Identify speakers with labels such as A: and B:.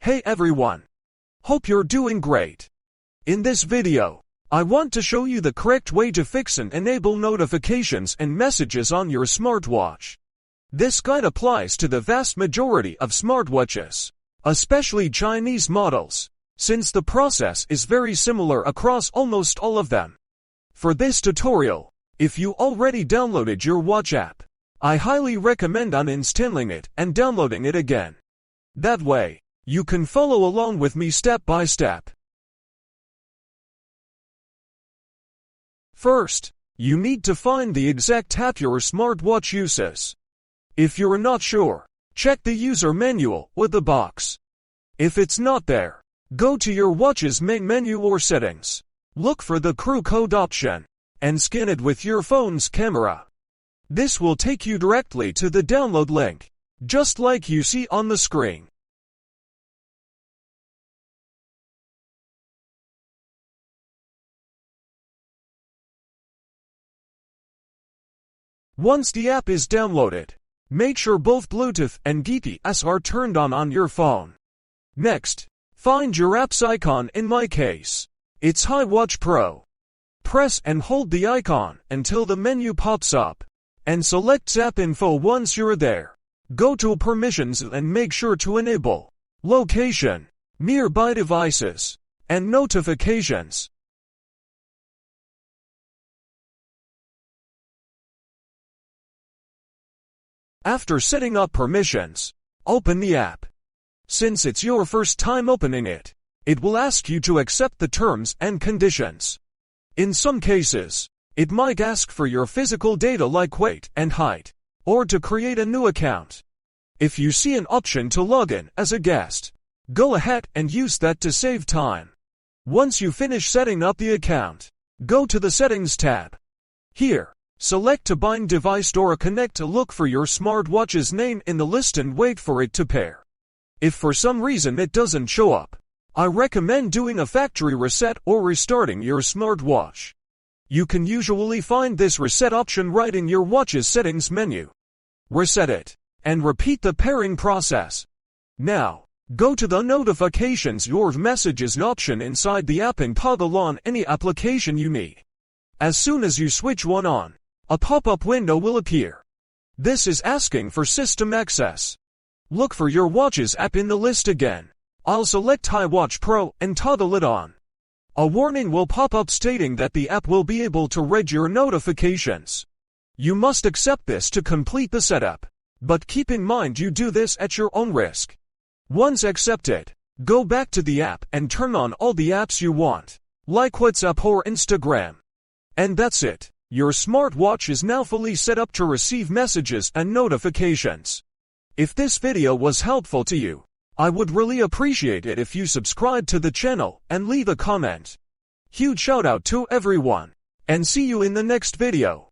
A: Hey everyone! Hope you're doing great. In this video, I want to show you the correct way to fix and enable notifications and messages on your smartwatch. This guide applies to the vast majority of smartwatches, especially Chinese models, since the process is very similar across almost all of them. For this tutorial, if you already downloaded your watch app, I highly recommend uninstalling it and downloading it again. That way, you can follow along with me step by step. First, you need to find the exact app your smartwatch uses. If you're not sure, check the user manual or the box. If it's not there, go to your watch's main menu or settings. Look for the QR code option and scan it with your phone's camera. This will take you directly to the download link, just like you see on the screen. Once the app is downloaded, make sure both Bluetooth and GPS are turned on your phone. Next, find your app's icon. In my case, it's iWatch Pro. Press and hold the icon until the menu pops up, and select App Info. Once you're there, go to Permissions and make sure to enable Location, Nearby Devices, and Notifications. After setting up permissions, open the app. Since it's your first time opening it, it will ask you to accept the terms and conditions. In some cases, it might ask for your physical data like weight and height, or to create a new account. If you see an option to log in as a guest, go ahead and use that to save time. Once you finish setting up the account, go to the Settings tab. Here, select to bind device or connect to look for your smartwatch's name in the list and wait for it to pair. If for some reason it doesn't show up, I recommend doing a factory reset or restarting your smartwatch. You can usually find this reset option right in your watch's settings menu. Reset it, and repeat the pairing process. Now, go to the Notifications or Messages option inside the app and toggle on any application you need. As soon as you switch one on, a pop-up window will appear. This is asking for system access. Look for your watch's app in the list again. I'll select iWatch Pro and toggle it on. A warning will pop up stating that the app will be able to read your notifications. You must accept this to complete the setup, but keep in mind you do this at your own risk. Once accepted, go back to the app and turn on all the apps you want, like WhatsApp or Instagram. And that's it. Your smartwatch is now fully set up to receive messages and notifications. If this video was helpful to you, I would really appreciate it if you subscribe to the channel and leave a comment. Huge shout out to everyone, and see you in the next video.